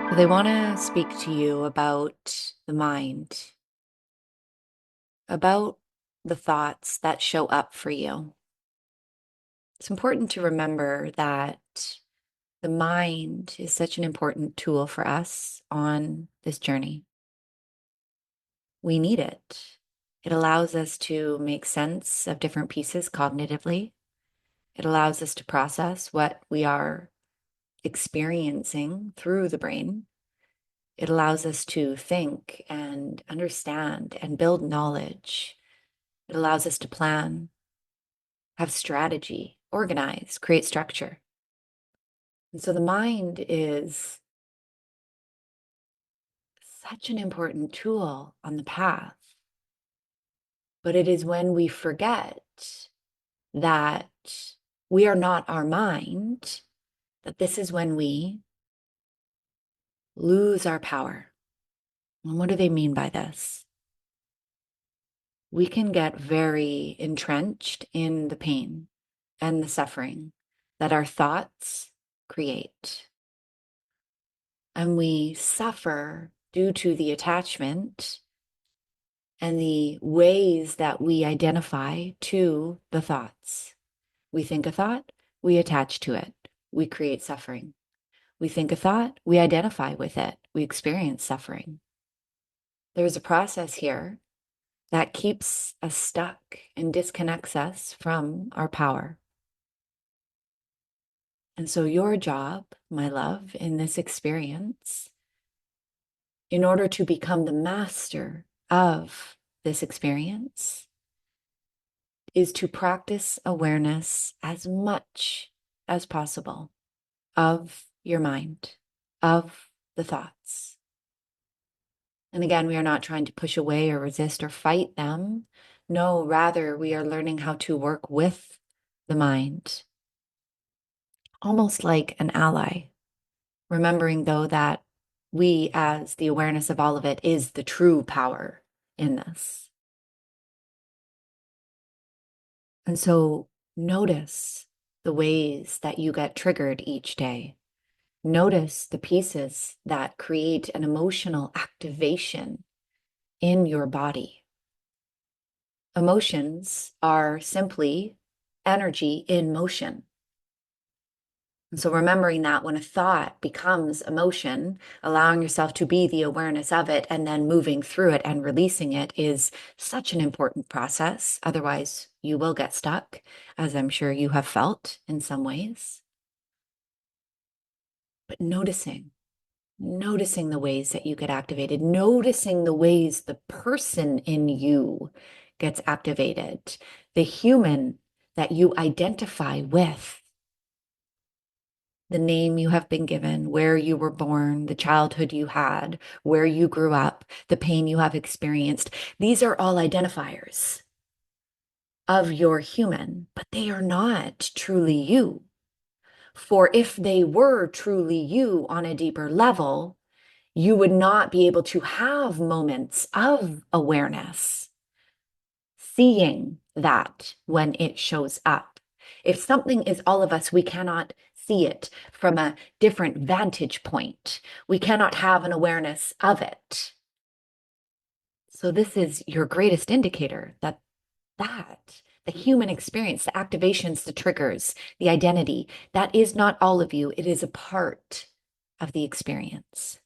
So they want to speak to you about the mind, about the thoughts that show up for you. It's important to remember that the mind is such an important tool for us on this journey. We need it. It allows us to make sense of different pieces cognitively. It allows us to process what we are experiencing through the brain. It allows us to think and understand and build knowledge. It allows us to plan, have strategy, organize, create structure. And so the mind is such an important tool on the path. But it is when we forget that we are not our mind, that this is when we lose our power. And what do they mean by this? We can get very entrenched in the pain and the suffering that our thoughts create. And we suffer due to the attachment and the ways that we identify to the thoughts. We think a thought, we attach to it, we create suffering. We think a thought, we identify with it, we experience suffering. There's a process here that keeps us stuck and disconnects us from our power. And so, your job, my love, in this experience, in order to become the master of this experience, is to practice awareness as much as possible of your mind, of the thoughts. And again, we are not trying to push away or resist or fight them. No, rather, we are learning how to work with the mind, almost like an ally. Remembering, though, that we, as the awareness of all of it, is the true power in this. And so notice the ways that you get triggered each day. Notice the pieces that create an emotional activation in your body. Emotions are simply energy in motion. And so remembering that when a thought becomes emotion, allowing yourself to be the awareness of it and then moving through it and releasing it is such an important process. Otherwise, you will get stuck, as I'm sure you have felt in some ways. But noticing the ways that you get activated, noticing the ways the person in you gets activated, the human that you identify with, the name you have been given, where you were born, the childhood you had, where you grew up, the pain you have experienced. These are all identifiers of your human, but they are not truly you. For if they were truly you on a deeper level, you would not be able to have moments of awareness, seeing that when it shows up. If something is all of us, we cannot see it from a different vantage point. We cannot have an awareness of it. So this is your greatest indicator that the human experience, the activations, the triggers, the identity, that is not all of you. It is a part of the experience.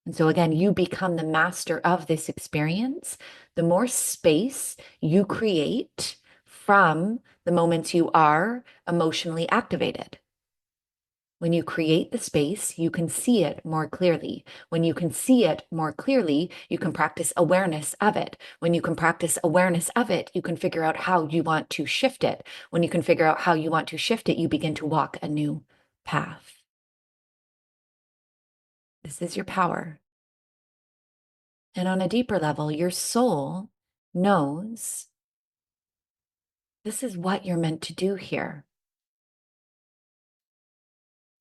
And so again, you become the master of this experience. The more space you create from the moments you are emotionally activated. When you create the space, you can see it more clearly. When you can see it more clearly, you can practice awareness of it. When you can practice awareness of it, you can figure out how you want to shift it. When you can figure out how you want to shift it, you begin to walk a new path. This is your power. And on a deeper level, your soul knows this is what you're meant to do here.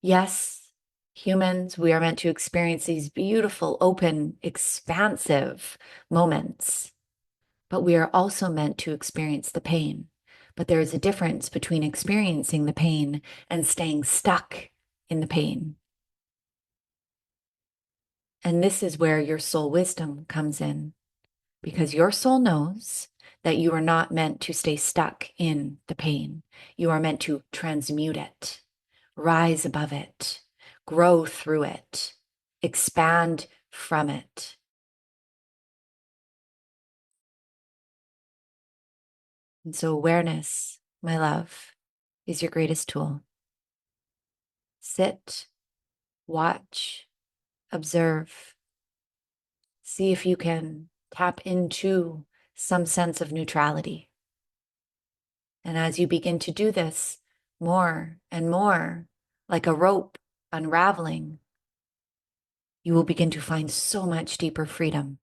Yes, humans, we are meant to experience these beautiful, open, expansive moments, but we are also meant to experience the pain. But there is a difference between experiencing the pain and staying stuck in the pain. And this is where your soul wisdom comes in, because your soul knows that you are not meant to stay stuck in the pain. You are meant to transmute it, rise above it, grow through it, expand from it. And so awareness, my love, is your greatest tool. Sit, watch, observe. See if you can tap into some sense of neutrality. And as you begin to do this more and more, like a rope unraveling, you will begin to find so much deeper freedom